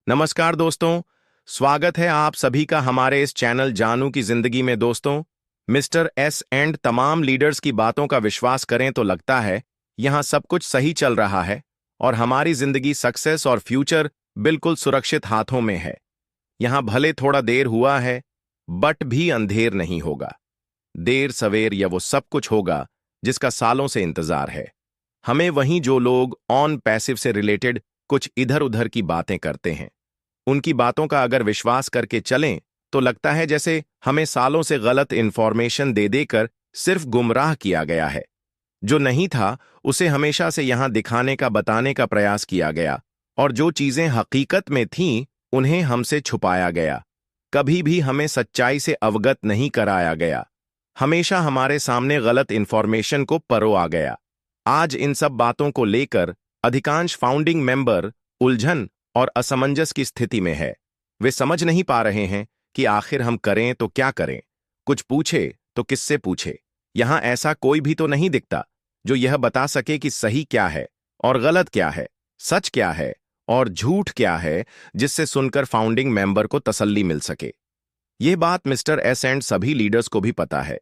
नमस्कार दोस्तों। स्वागत है आप सभी का हमारे इस चैनल जानू की जिंदगी में। दोस्तों, मिस्टर एस एंड तमाम लीडर्स की बातों का विश्वास करें तो लगता है यहाँ सब कुछ सही चल रहा है और हमारी जिंदगी सक्सेस और फ्यूचर बिल्कुल सुरक्षित हाथों में है। यहाँ भले थोड़ा देर हुआ है, बट भी अंधेर नहीं होगा। देर सवेर या वो सब कुछ होगा जिसका सालों से इंतजार है। हमें वहीं जो लोग ऑन पैसिव से रिलेटेड कुछ इधर उधर की बातें करते हैं, उनकी बातों का अगर विश्वास करके चलें तो लगता है जैसे हमें सालों से गलत इंफॉर्मेशन दे देकर सिर्फ गुमराह किया गया है। जो नहीं था उसे हमेशा से यहां दिखाने का बताने का प्रयास किया गया और जो चीजें हकीकत में थीं उन्हें हमसे छुपाया गया। कभी भी हमें सच्चाई से अवगत नहीं कराया गया। हमेशा हमारे सामने गलत इंफॉर्मेशन को परोया गया। आज इन सब बातों को लेकर अधिकांश फाउंडिंग मेंबर उलझन और असमंजस की स्थिति में है। वे समझ नहीं पा रहे हैं कि आखिर हम करें तो क्या करें, कुछ पूछे तो किससे पूछे। यहां ऐसा कोई भी तो नहीं दिखता जो यह बता सके कि सही क्या है और गलत क्या है, सच क्या है और झूठ क्या है, जिससे सुनकर फाउंडिंग मेंबर को तसल्ली मिल सके। यह बात मिस्टर एस एंड सभी लीडर्स को भी पता है।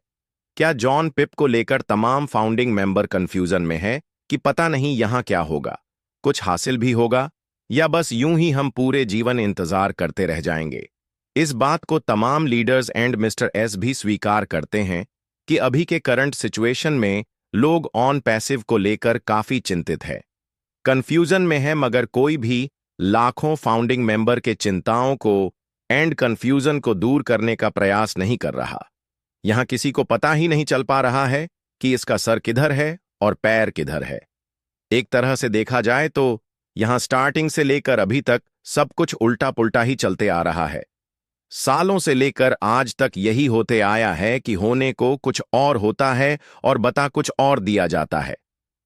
क्या जॉन पिप को लेकर तमाम फाउंडिंग मेंबर कंफ्यूजन में है कि पता नहीं यहां क्या होगा, कुछ हासिल भी होगा या बस यूं ही हम पूरे जीवन इंतजार करते रह जाएंगे। इस बात को तमाम लीडर्स एंड मिस्टर एस भी स्वीकार करते हैं कि अभी के करंट सिचुएशन में लोग ऑन पैसिव को लेकर काफी चिंतित है, कंफ्यूजन में है, मगर कोई भी लाखों फाउंडिंग मेंबर के चिंताओं को एंड कंफ्यूजन को दूर करने का प्रयास नहीं कर रहा। यहां किसी को पता ही नहीं चल पा रहा है कि इसका सर किधर है और पैर किधर है। एक तरह से देखा जाए तो यहां स्टार्टिंग से लेकर अभी तक सब कुछ उल्टा पुल्टा ही चलते आ रहा है। सालों से लेकर आज तक यही होते आया है कि होने को कुछ और होता है और बता कुछ और दिया जाता है।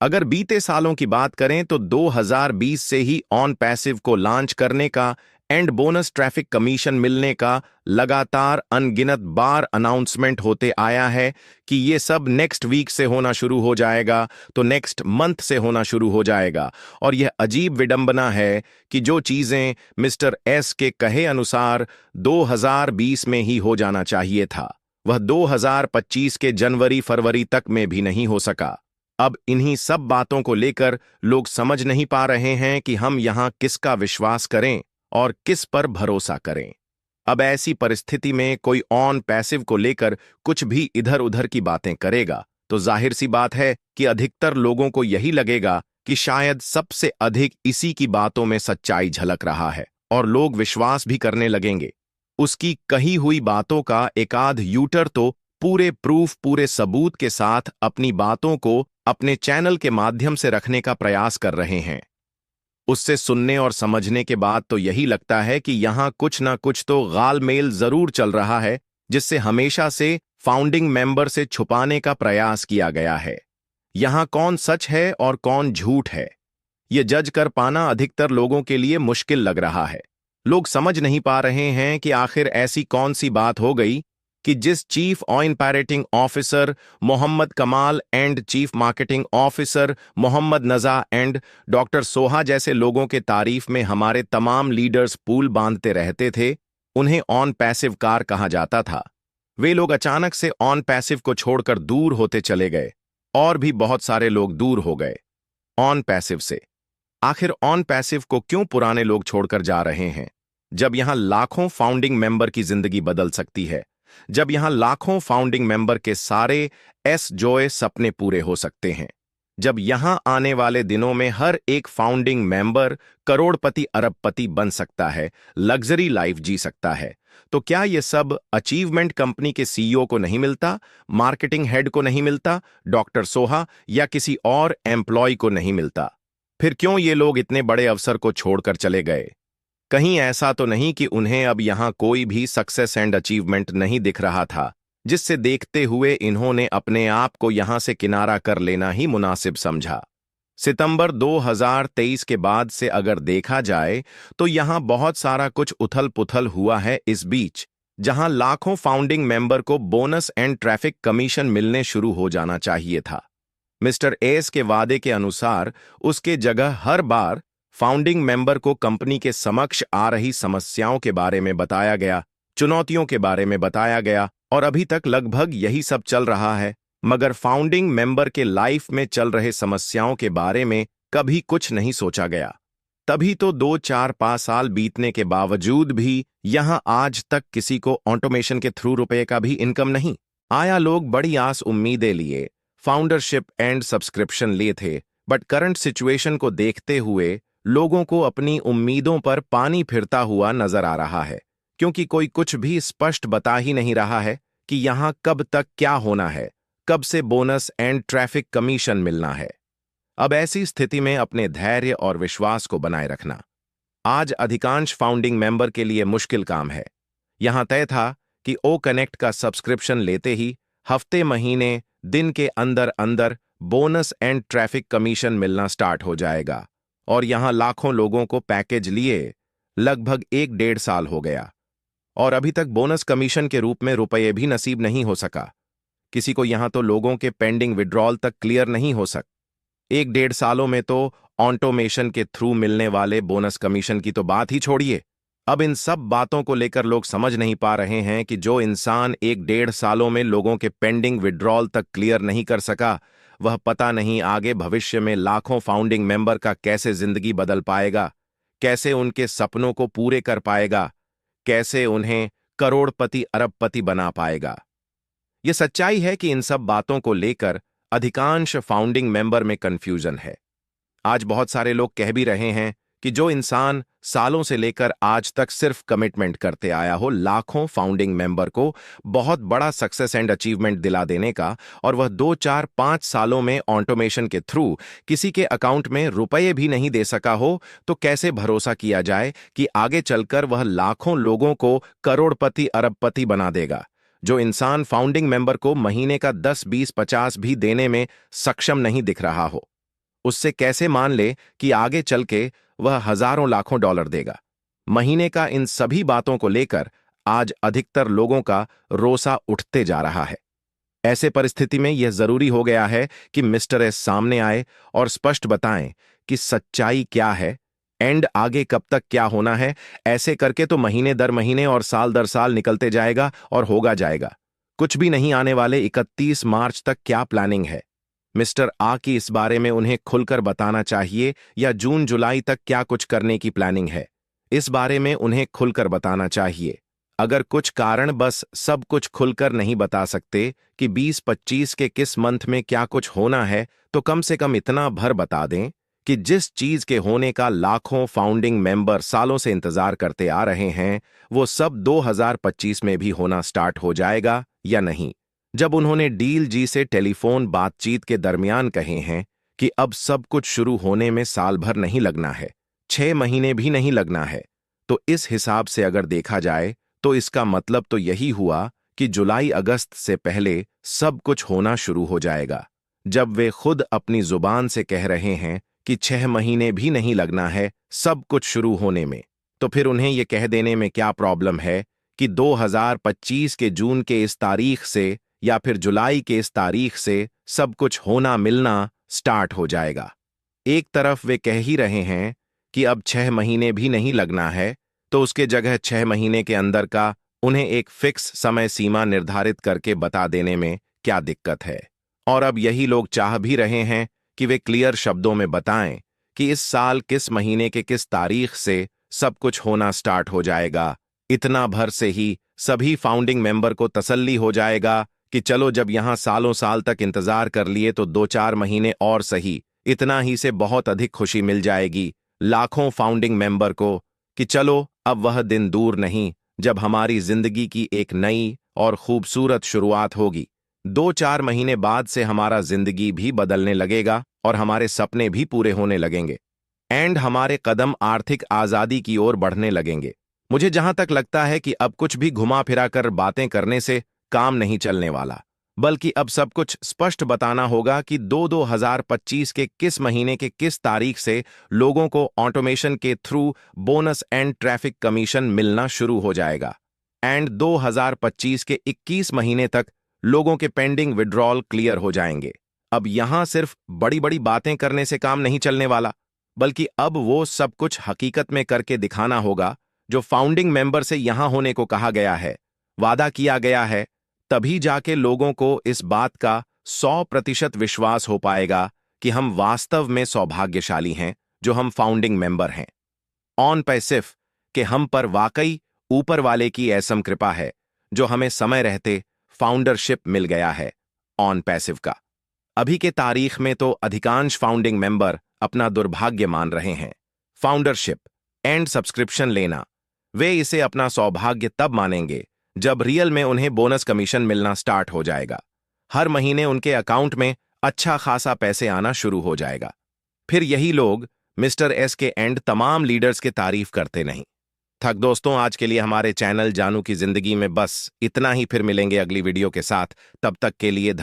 अगर बीते सालों की बात करें तो 2020 से ही ऑन पैसिव को लॉन्च करने का एंड बोनस ट्रैफिक कमीशन मिलने का लगातार अनगिनत बार अनाउंसमेंट होते आया है कि ये सब नेक्स्ट वीक से होना शुरू हो जाएगा, तो नेक्स्ट मंथ से होना शुरू हो जाएगा। और यह अजीब विडंबना है कि जो चीजें मिस्टर एस के कहे अनुसार 2020 में ही हो जाना चाहिए था, वह 2025 के जनवरी फरवरी तक में भी नहीं हो सका। अब इन्हीं सब बातों को लेकर लोग समझ नहीं पा रहे हैं कि हम यहां किसका विश्वास करें और किस पर भरोसा करें। अब ऐसी परिस्थिति में कोई ऑन पैसिव को लेकर कुछ भी इधर उधर की बातें करेगा तो जाहिर सी बात है कि अधिकतर लोगों को यही लगेगा कि शायद सबसे अधिक इसी की बातों में सच्चाई झलक रहा है और लोग विश्वास भी करने लगेंगे। उसकी कही हुई बातों का एकाध यूटर तो पूरे प्रूफ, पूरे सबूत के साथ अपनी बातों को अपने चैनल के माध्यम से रखने का प्रयास कर रहे हैं। उससे सुनने और समझने के बाद तो यही लगता है कि यहां कुछ ना कुछ तो गालमेल जरूर चल रहा है, जिससे हमेशा से फाउंडिंग मेंबर से छुपाने का प्रयास किया गया है। यहां कौन सच है और कौन झूठ है, यह जज कर पाना अधिकतर लोगों के लिए मुश्किल लग रहा है। लोग समझ नहीं पा रहे हैं कि आखिर ऐसी कौन सी बात हो गई कि जिस chief operating officer Mohammad Kamal and chief marketing officer Mohammad Naja and doctor Soha जैसे लोगों के तारीफ में हमारे तमाम लीडर्स पूल बांधते रहते थे, उन्हें ऑन पैसिव कार कहा जाता था। वे लोग अचानक से ऑन पैसिव को छोड़कर दूर होते चले गए और भी बहुत सारे लोग दूर हो गए ऑन पैसिव से। आखिर ऑन पैसिव को क्यों पुराने लोग छोड़कर जा रहे हैं, जब यहां लाखों फाउंडिंग मेंबर की जिंदगी बदल सकती है, जब यहां लाखों फाउंडिंग मेंबर के सारे एस जोए सपने पूरे हो सकते हैं, जब यहां आने वाले दिनों में हर एक फाउंडिंग मेंबर करोड़पति अरबपति बन सकता है, लग्जरी लाइफ जी सकता है, तो क्या यह सब अचीवमेंट कंपनी के सीईओ को नहीं मिलता, मार्केटिंग हेड को नहीं मिलता, डॉक्टर सोहा या किसी और एम्प्लॉय को नहीं मिलता? फिर क्यों ये लोग इतने बड़े अवसर को छोड़कर चले गए? कहीं ऐसा तो नहीं कि उन्हें अब यहां कोई भी सक्सेस एंड अचीवमेंट नहीं दिख रहा था, जिससे देखते हुए इन्होंने अपने आप को यहां से किनारा कर लेना ही मुनासिब समझा? सितंबर 2023 के बाद से अगर देखा जाए तो यहां बहुत सारा कुछ उथल पुथल हुआ है इस बीच, जहां लाखों फाउंडिंग मेंबर को बोनस एंड ट्रैफिक कमीशन मिलने शुरू हो जाना चाहिए था। मिस्टर एस के वादे के अनुसार उसके जगह हर बार फाउंडिंग मेंबर को कंपनी के समक्ष आ रही समस्याओं के बारे में बताया गया, चुनौतियों के बारे में बताया गया और अभी तक लगभग यही सब चल रहा है। मगर फाउंडिंग मेंबर के लाइफ में चल रहे समस्याओं के बारे में कभी कुछ नहीं सोचा गया। तभी तो 2-4-5 साल बीतने के बावजूद भी यहां आज तक किसी को ऑटोमेशन के थ्रू रुपए का भी इनकम नहीं आया। लोग बड़ी आस उम्मीदें लिए, फाउंडरशिप एंड सब्सक्रिप्शन लिए थे, बट करंट सिचुएशन को देखते हुए लोगों को अपनी उम्मीदों पर पानी फिरता हुआ नजर आ रहा है, क्योंकि कोई कुछ भी स्पष्ट बता ही नहीं रहा है कि यहां कब तक क्या होना है, कब से बोनस एंड ट्रैफिक कमीशन मिलना है। अब ऐसी स्थिति में अपने धैर्य और विश्वास को बनाए रखना आज अधिकांश फाउंडिंग मेंबर के लिए मुश्किल काम है। यहां तय था कि ओ कनेक्ट का सब्सक्रिप्शन लेते ही हफ्ते, महीने, दिन के अंदर अंदर बोनस एंड ट्रैफिक कमीशन मिलना स्टार्ट हो जाएगा, और यहां लाखों लोगों को पैकेज लिए लगभग 1-1.5 साल हो गया और अभी तक बोनस कमीशन के रूप में रुपये भी नसीब नहीं हो सका। किसी को यहां तो लोगों के पेंडिंग विड्रॉल तक क्लियर नहीं हो सक। 1-1.5 सालों में तो ऑटोमेशन के थ्रू मिलने वाले बोनस कमीशन की तो बात ही छोड़िए। अब इन सब बातों को लेकर लोग समझ नहीं पा रहे हैं कि जो इंसान 1-1.5 सालों में लोगों के पेंडिंग विड्रॉल तक क्लियर नहीं कर सका, वह पता नहीं आगे भविष्य में लाखों फाउंडिंग मेंबर का कैसे जिंदगी बदल पाएगा, कैसे उनके सपनों को पूरे कर पाएगा, कैसे उन्हें करोड़पति अरबपति बना पाएगा। यह सच्चाई है कि इन सब बातों को लेकर अधिकांश फाउंडिंग मेंबर में कंफ्यूजन है। आज बहुत सारे लोग कह भी रहे हैं कि जो इंसान सालों से लेकर आज तक सिर्फ कमिटमेंट करते आया हो लाखों फाउंडिंग मेंबर को बहुत बड़ा सक्सेस एंड अचीवमेंट दिला देने का, और वह 2-4-5 सालों में ऑटोमेशन के थ्रू किसी के अकाउंट में रुपए भी नहीं दे सका हो, तो कैसे भरोसा किया जाए कि आगे चलकर वह लाखों लोगों को करोड़पति अरबपति बना देगा। जो इंसान फाउंडिंग मेंबर को महीने का 10-20-50 भी देने में सक्षम नहीं दिख रहा हो, उससे कैसे मान ले कि आगे चल के वह हजारों लाखों डॉलर देगा महीने का। इन सभी बातों को लेकर आज अधिकतर लोगों का रोसा उठते जा रहा है। ऐसे परिस्थिति में यह जरूरी हो गया है कि मिस्टर एस सामने आए और स्पष्ट बताएं कि सच्चाई क्या है, एंड आगे कब तक क्या होना है। ऐसे करके तो महीने दर महीने और साल दर साल निकलते जाएगा और होगा जाएगा। कुछ भी नहीं आने वाले 31 मार्च तक क्या प्लानिंग है मिस्टर आ की इस बारे में उन्हें खुलकर बताना चाहिए, या जून जुलाई तक क्या कुछ करने की प्लानिंग है इस बारे में उन्हें खुलकर बताना चाहिए। अगर कुछ कारण बस सब कुछ खुलकर नहीं बता सकते कि 20-25 के किस मंथ में क्या कुछ होना है, तो कम से कम इतना भर बता दें कि जिस चीज के होने का लाखों फाउंडिंग मेंबर सालों से इंतजार करते आ रहे हैं, वो सब 2025 में भी होना स्टार्ट हो जाएगा या नहीं। जब उन्होंने डील जी से टेलीफोन बातचीत के दरमियान कहे हैं कि अब सब कुछ शुरू होने में साल भर नहीं लगना है, 6 महीने भी नहीं लगना है, तो इस हिसाब से अगर देखा जाए तो इसका मतलब तो यही हुआ कि जुलाई अगस्त से पहले सब कुछ होना शुरू हो जाएगा। जब वे खुद अपनी जुबान से कह रहे हैं कि 6 महीने भी नहीं लगना है सब कुछ शुरू होने में, तो फिर उन्हें यह कह देने में क्या प्रॉब्लम है कि 2025 के जून के इस तारीख से या फिर जुलाई के इस तारीख से सब कुछ होना मिलना स्टार्ट हो जाएगा। एक तरफ वे कह ही रहे हैं कि अब 6 महीने भी नहीं लगना है, तो उसके जगह 6 महीने के अंदर का उन्हें एक फिक्स समय सीमा निर्धारित करके बता देने में क्या दिक्कत है। और अब यही लोग चाह भी रहे हैं कि वे क्लियर शब्दों में बताएं कि इस साल किस महीने के किस तारीख से सब कुछ होना स्टार्ट हो जाएगा। इतना भर से ही सभी फाउंडिंग मेंबर को तसल्ली हो जाएगा कि चलो जब यहां सालों साल तक इंतजार कर लिए तो 2-4 महीने और सही, इतना ही से बहुत अधिक खुशी मिल जाएगी लाखों फाउंडिंग मेंबर को कि चलो अब वह दिन दूर नहीं जब हमारी जिंदगी की एक नई और खूबसूरत शुरुआत होगी। 2-4 महीने बाद से हमारा जिंदगी भी बदलने लगेगा और हमारे सपने भी पूरे होने लगेंगे, एंड हमारे कदम आर्थिक आजादी की ओर बढ़ने लगेंगे। मुझे जहां तक लगता है कि अब कुछ भी घुमा फिरा कर बातें करने से काम नहीं चलने वाला, बल्कि अब सब कुछ स्पष्ट बताना होगा कि 2025 के किस महीने के किस तारीख से लोगों को ऑटोमेशन के through bonus and traffic commission मिलना शुरू हो जाएगा, एंड 2025 के 21 महीने तक लोगों के पेंडिंग विड्रॉल क्लियर हो जाएंगे। अब यहां सिर्फ बड़ी बड़ी बातें करने से काम नहीं चलने वाला, बल्कि अब वो सब कुछ हकीकत में करके दिखाना होगा जो फाउंडिंग मेंबर से यहां होने को कहा गया है, वादा किया गया है। तभी जाके लोगों को इस बात का 100% विश्वास हो पाएगा कि हम वास्तव में सौभाग्यशाली हैं जो हम फाउंडिंग मेंबर हैं। ऑन पैसिव कि हम पर वाकई ऊपर वाले की ऐसम कृपा है जो हमें समय रहते फाउंडरशिप मिल गया है। ऑन पैसिव का अभी के तारीख में तो अधिकांश फाउंडिंग मेंबर अपना दुर्भाग्य मान रहे हैं। फाउंडरशिप एंड सब्सक्रिप्शन लेना, वे इसे अपना सौभाग्य तब मानेंगे जब रियल में उन्हें बोनस कमीशन मिलना स्टार्ट हो जाएगा। हर महीने उनके अकाउंट में अच्छा खासा पैसे आना शुरू हो जाएगा। फिर यही लोग मिस्टर एस के एंड तमाम लीडर्स के तारीफ करते नहीं। थक दोस्तों, आज के लिए हमारे चैनल जानू की जिंदगी में बस इतना ही। फिर मिलेंगे अगली वीडियो के साथ, तब तक के लिए